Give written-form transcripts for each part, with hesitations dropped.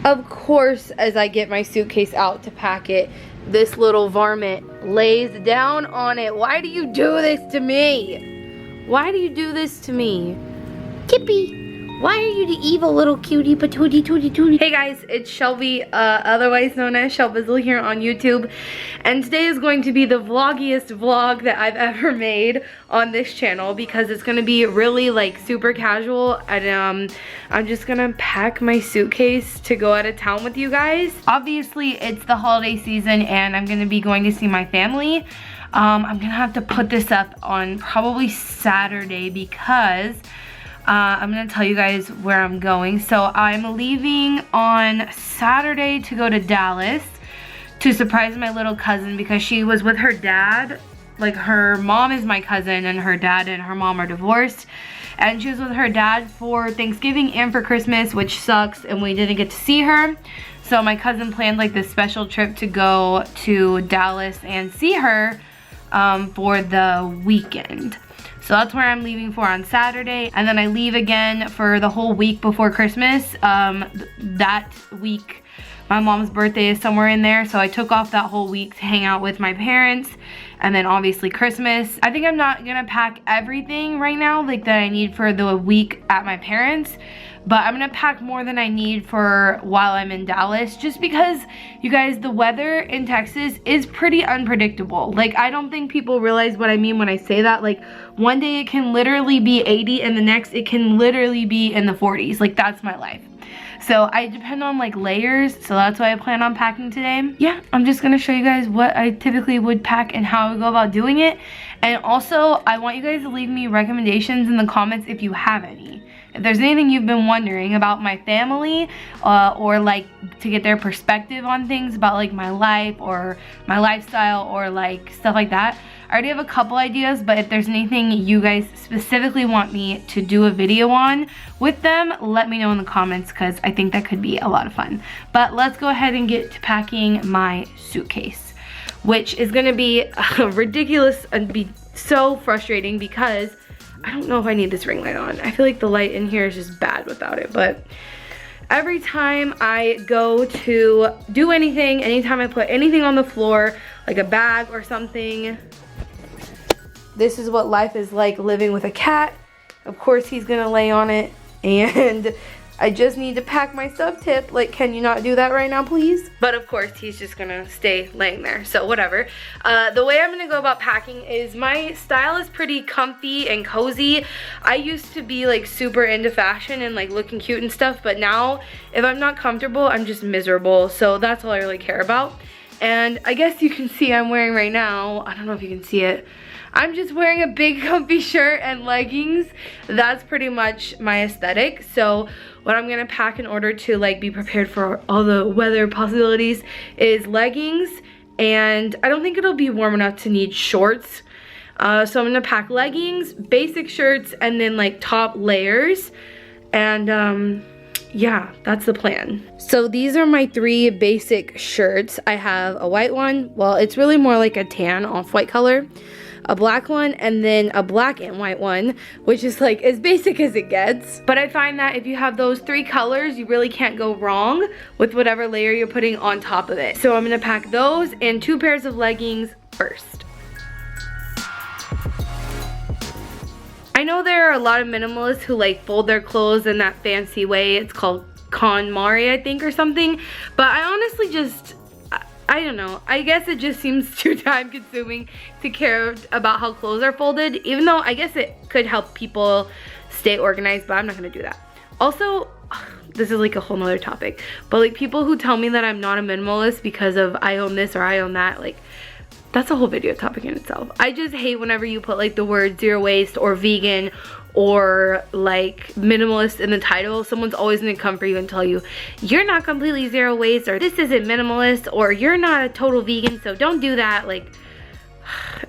Of course, as I get my suitcase out to pack it, this little varmint lays down on it. Why do you do this to me? Why do you do this to me? Tippy, why are you the evil little cutie patootie tootie tootie? Hey guys, it's Shelbi, otherwise known as Shelbizleee here on YouTube. And today is going to be the vloggiest vlog that I've ever made on this channel because it's gonna be really like super casual, and I'm just gonna pack my suitcase to go out of town with you guys. Obviously, it's the holiday season and I'm gonna be going to see my family. I'm gonna have to put this up on probably Saturday because I'm gonna tell you guys where I'm going. So I'm leaving on Saturday to go to Dallas to surprise my little cousin because she was with her dad. Like, her mom is my cousin and her dad and her mom are divorced. And she was with her dad for Thanksgiving and for Christmas, which sucks, and we didn't get to see her. So my cousin planned like this special trip to go to Dallas and see her for the weekend. So that's where I'm leaving for on Saturday. And then I leave again for the whole week before Christmas. That week, my mom's birthday is somewhere in there. So I took off that whole week to hang out with my parents. And then obviously Christmas. I think I'm not gonna pack everything right now, like that I need for the week at my parents'. But I'm gonna pack more than I need for while I'm in Dallas, just because, you guys, the weather in Texas is pretty unpredictable. Like, I don't think people realize what I mean when I say that. Like, one day it can literally be 80 and the next it can literally be in the 40s. Like, that's my life. So I depend on like layers, so that's why I plan on packing today. Yeah, I'm just gonna show you guys what I typically would pack and how I go about doing it. And also, I want you guys to leave me recommendations in the comments if you have any. If there's anything you've been wondering about my family, or like to get their perspective on things about like my life or my lifestyle or like stuff like that. I already have a couple ideas, but if there's anything you guys specifically want me to do a video on with them, let me know in the comments because I think that could be a lot of fun. But let's go ahead and get to packing my suitcase, which is gonna be ridiculous and be so frustrating because I don't know if I need this ring light on. I feel like the light in here is just bad without it, but every time I go to do anything, anytime I put anything on the floor, like a bag or something, this is what life is like living with a cat. Of course he's gonna lay on it, and I just need to pack my stuff. Tip, like, can you not do that right now, please? But of course, he's just gonna stay laying there, so whatever. The way I'm gonna go about packing is my style is pretty comfy and cozy. I used to be like super into fashion and like looking cute and stuff, but now if I'm not comfortable, I'm just miserable. So that's all I really care about. And I guess you can see I'm wearing right now, I don't know if you can see it, I'm just wearing a big comfy shirt and leggings. That's pretty much my aesthetic. So what I'm gonna pack in order to like be prepared for all the weather possibilities is leggings, and I don't think it'll be warm enough to need shorts. So I'm gonna pack leggings, basic shirts, and then like top layers. And yeah, that's the plan. So these are my 3 basic shirts. I have a white one, well, it's really more like a tan off-white color, a black one, and then a black and white one, which is like as basic as it gets. But I find that if you have those 3 colors, you really can't go wrong with whatever layer you're putting on top of it. So I'm gonna pack those and 2 pairs of leggings first. I know there are a lot of minimalists who like fold their clothes in that fancy way. It's called KonMari, I think, or something. But I honestly just, I don't know. I guess it just seems too time consuming to care about how clothes are folded, even though I guess it could help people stay organized, but I'm not gonna do that. Also, this is like a whole nother topic, but like people who tell me that I'm not a minimalist because of I own this or I own that, like, that's a whole video topic in itself. I just hate whenever you put like the word zero waste or vegan or like minimalist in the title. Someone's always gonna come for you and tell you, you're not completely zero waste, or this isn't minimalist, or you're not a total vegan, so don't do that. Like,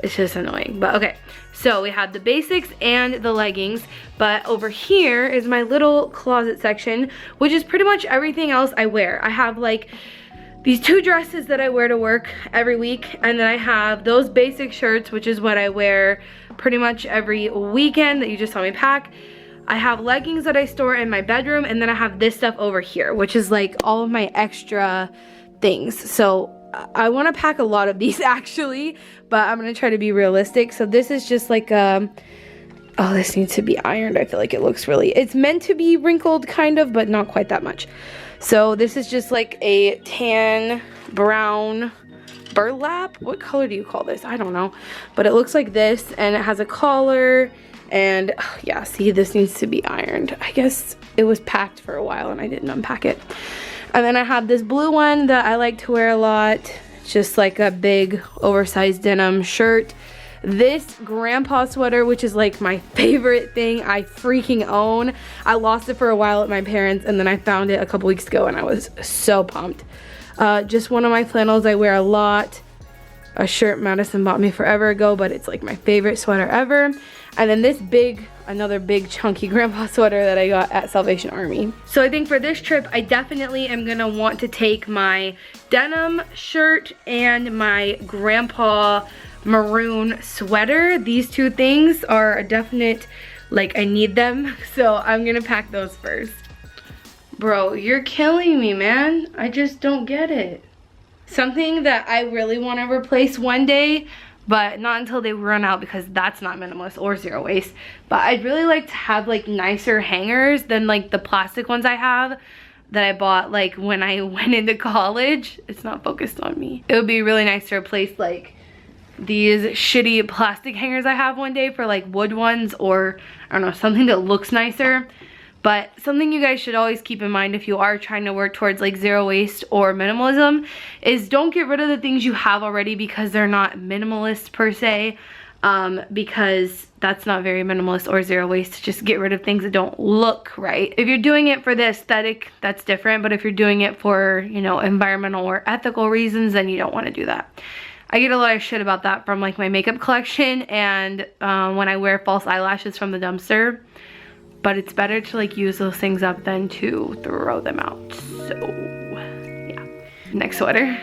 it's just annoying. But okay, so we have the basics and the leggings, but over here is my little closet section, which is pretty much everything else I wear. I have like these 2 dresses that I wear to work every week, and then I have those basic shirts, which is what I wear pretty much every weekend that you just saw me pack. I have leggings that I store in my bedroom, and then I have this stuff over here, which is like all of my extra things. So I want to pack a lot of these actually, but I'm going to try to be realistic. So this is just like oh, this needs to be ironed. I feel like it looks really, it's meant to be wrinkled kind of, but not quite that much. So this is just like a tan brown burlap. What color do you call this? I don't know, but it looks like this, and it has a collar. And yeah, see, this needs to be ironed. I guess it was packed for a while and I didn't unpack it. And then I have this blue one that I like to wear a lot. It's just like a big oversized denim shirt. This grandpa sweater, which is like my favorite thing I freaking own. I lost it for a while at my parents', and then I found it a couple weeks ago and I was so pumped. Just one of my flannels I wear a lot. A shirt Madison bought me forever ago, but it's like my favorite sweater ever. And then this another big chunky grandpa sweater that I got at Salvation Army. So I think for this trip, I definitely am gonna want to take my denim shirt and my grandpa maroon sweater. These two things are a definite, like, I need them. So I'm gonna pack those first. Bro, you're killing me, man. I just don't get it. Something that I really want to replace one day, but not until they run out, because that's not minimalist or zero waste. But I'd really like to have like nicer hangers than like the plastic ones I have that I bought like when I went into college. It's not focused on me. It would be really nice to replace like these shitty plastic hangers I have one day for like wood ones, or I don't know, something that looks nicer. But something you guys should always keep in mind if you are trying to work towards like zero waste or minimalism is don't get rid of the things you have already because they're not minimalist per se, because that's not very minimalist or zero waste. Just get rid of things that don't look right. If you're doing it for the aesthetic, that's different, but if you're doing it for, you know, environmental or ethical reasons, then you don't want to do that. I get a lot of shit about that from like my makeup collection and when I wear false eyelashes from the dumpster. But it's better to like use those things up than to throw them out. So yeah. Next sweater.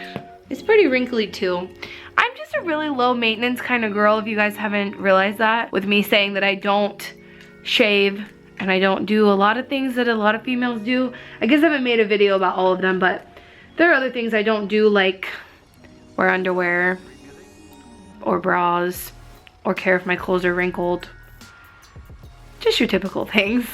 It's pretty wrinkly too. I'm just a really low maintenance kind of girl, if you guys haven't realized that, with me saying that I don't shave and I don't do a lot of things that a lot of females do. I guess I haven't made a video about all of them, but there are other things I don't do, like wear underwear or bras or care if my clothes are wrinkled. Just your typical things.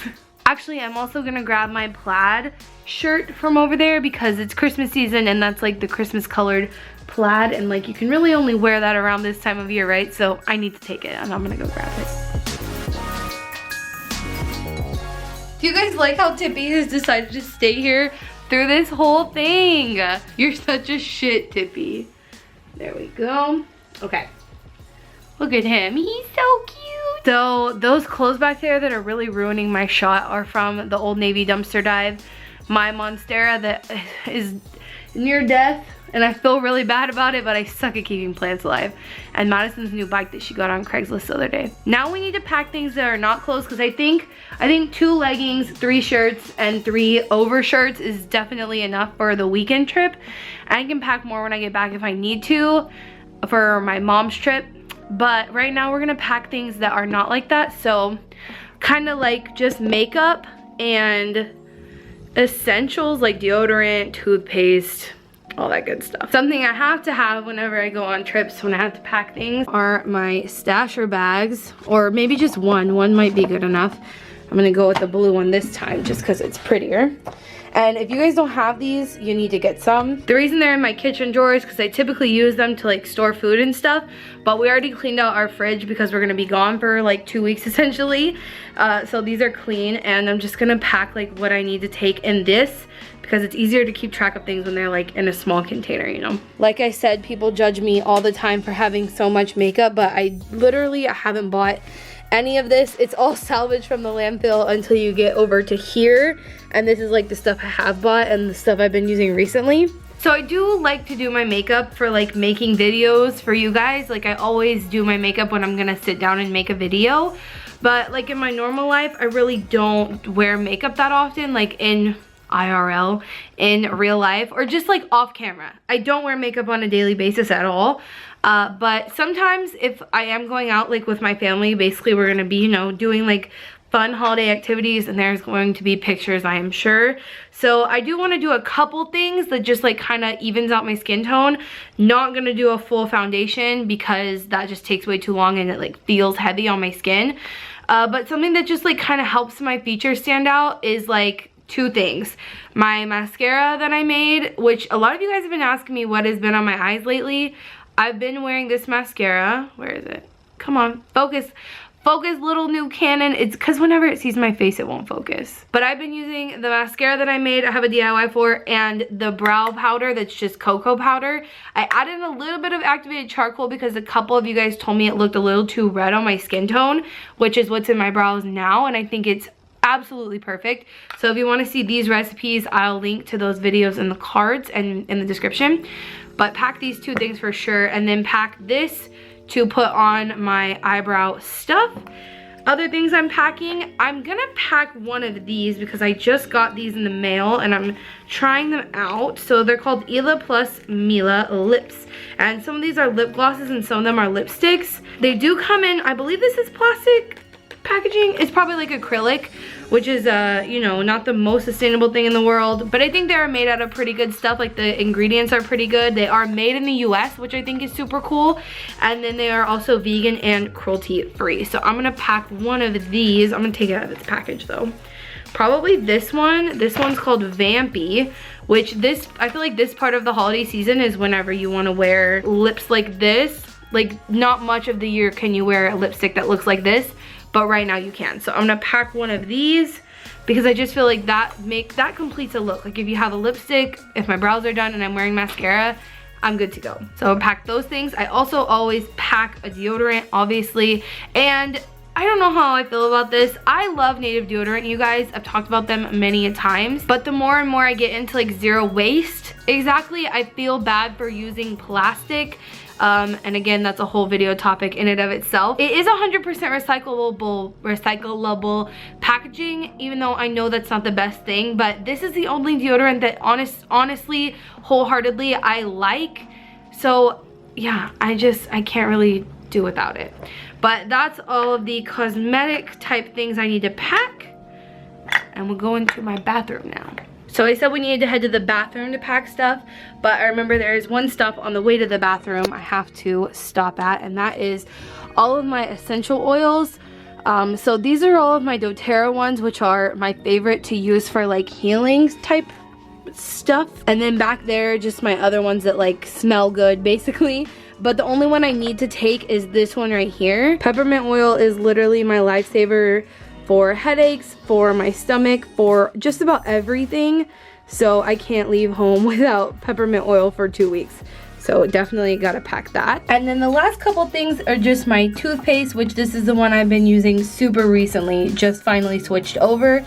Actually, I'm also gonna grab my plaid shirt from over there because it's Christmas season and that's like the Christmas colored plaid, and like you can really only wear that around this time of year, right? So I need to take it and I'm gonna go grab it. Do you guys like how Tippy has decided to stay here through this whole thing? You're such a shit, Tippy. There we go. Okay. Look at him, he's so cute. So those clothes back there that are really ruining my shot are from the Old Navy dumpster dive. My Monstera that is near death, and I feel really bad about it, but I suck at keeping plants alive. And Madison's new bike that she got on Craigslist the other day. Now we need to pack things that are not clothes, because I think 2 leggings, 3 shirts, and 3 overshirts is definitely enough for the weekend trip. I can pack more when I get back if I need to for my mom's trip. But right now we're gonna pack things that are not like that. So kind of like just makeup and essentials like deodorant, toothpaste, all that good stuff. Something I have to have whenever I go on trips when I have to pack things are my stasher bags, or maybe just one might be good enough. I'm gonna go with the blue one this time just because it's prettier. And if you guys don't have these, you need to get some. The reason they're in my kitchen drawers is because I typically use them to like store food and stuff, but we already cleaned out our fridge because we're gonna be gone for like 2 weeks essentially. So these are clean, and I'm just gonna pack like what I need to take in this because it's easier to keep track of things when they're like in a small container, you know? Like I said, people judge me all the time for having so much makeup, but I haven't bought any of this. It's all salvaged from the landfill until you get over to here, and this is like the stuff I have bought and the stuff I've been using recently. So I do like to do my makeup for like making videos for you guys. Like I always do my makeup when I'm gonna sit down and make a video, but like in my normal life I really don't wear makeup that often, like in IRL, in real life, or just like off camera. I don't wear makeup on a daily basis at all. But sometimes if I am going out like with my family, basically we're gonna be, you know, doing like fun holiday activities, and there's going to be pictures, I am sure. So I do want to do a couple things that just like kind of evens out my skin tone. Not gonna do a full foundation because that just takes way too long and it like feels heavy on my skin. But something that just like kind of helps my features stand out is like two things. My mascara that I made, which a lot of you guys have been asking me what has been on my eyes lately. I've been wearing this mascara. Where is it? Come on, focus. Focus, little new Canon. It's because whenever it sees my face, it won't focus. But I've been using the mascara that I made, I have a DIY for, and the brow powder that's just cocoa powder. I added a little bit of activated charcoal because a couple of you guys told me it looked a little too red on my skin tone, which is what's in my brows now, and I think it's absolutely perfect. So if you want to see these recipes, I'll link to those videos in the cards and in the description. But pack these two things for sure, and then pack this to put on my eyebrow stuff. Other things I'm packing, I'm gonna pack one of these because I just got these in the mail and I'm trying them out. So they're called Ela plus Mila lips, and some of these are lip glosses and some of them are lipsticks. They do come in, I believe this is plastic packaging. It's probably like acrylic, which is you know, not the most sustainable thing in the world, but I think they're made out of pretty good stuff. Like the ingredients are pretty good. They are made in the US, which I think is super cool, and then they are also vegan and cruelty free. So I'm gonna pack one of these. I'm gonna take it out of its package though. Probably this one. This one's called Vampy, which this, I feel like this part of the holiday season is whenever you want to wear lips like this. Like not much of the year can you wear a lipstick that looks like this, but right now you can. So I'm gonna pack one of these because I just feel like that completes a look. Like if you have a lipstick, if my brows are done and I'm wearing mascara, I'm good to go. So I'll pack those things. I also always pack a deodorant, obviously, and I don't know how I feel about this. I love native deodorant, you guys. I've talked about them many times, but the more and more I get into like zero waste, exactly, I feel bad for using plastic. And again, that's a whole video topic in and of itself. It is 100% recyclable packaging, even though I know that's not the best thing, but this is the only deodorant that honestly, wholeheartedly, I like. So yeah, I can't really do without it. But that's all of the cosmetic type things I need to pack, and we'll go into my bathroom now. So I said we needed to head to the bathroom to pack stuff, but I remember there is one stop on the way to the bathroom I have to stop at, and that is all of my essential oils. So these are all of my doTERRA ones, which are my favorite to use for like healing type stuff. And then back there, just my other ones that like smell good basically. But the only one I need to take is this one right here. Peppermint oil is literally my lifesaver for headaches, for my stomach, for just about everything. So I can't leave home without peppermint oil for 2 weeks. So definitely gotta pack that. And then the last couple things are just my toothpaste, which this is the one I've been using super recently, just finally switched over.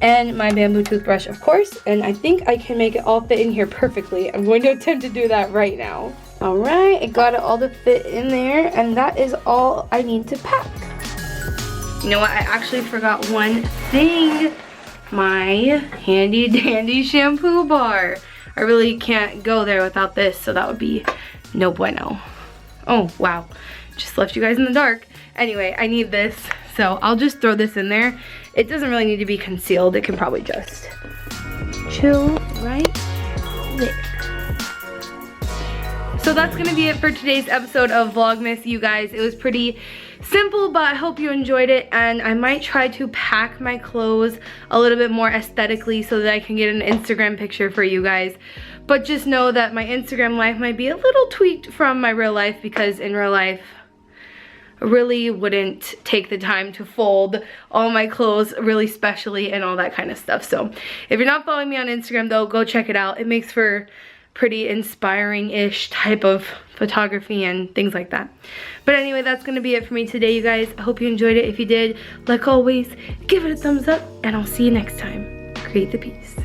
And my bamboo toothbrush, of course. And I think I can make it all fit in here perfectly. I'm going to attempt to do that right now. All right, I got it all to fit in there, and that is all I need to pack. You know what, I actually forgot one thing. My handy dandy shampoo bar. I really can't go there without this, so that would be no bueno. Oh, wow. Just left you guys in the dark. Anyway, I need this, so I'll just throw this in there. It doesn't really need to be concealed. It can probably just chill right there. So that's gonna be it for today's episode of Vlogmas, you guys. It was pretty simple, but I hope you enjoyed it, and I might try to pack my clothes a little bit more aesthetically so that I can get an Instagram picture for you guys. But just know that my Instagram life might be a little tweaked from my real life, because in real life, I really wouldn't take the time to fold all my clothes really specially and all that kind of stuff. So if you're not following me on Instagram though, go check it out. It makes for pretty inspiring-ish type of photography and things like that. But anyway, that's gonna be it for me today, you guys. I hope you enjoyed it. If you did, like always, give it a thumbs up, and I'll see you next time. Create the peace.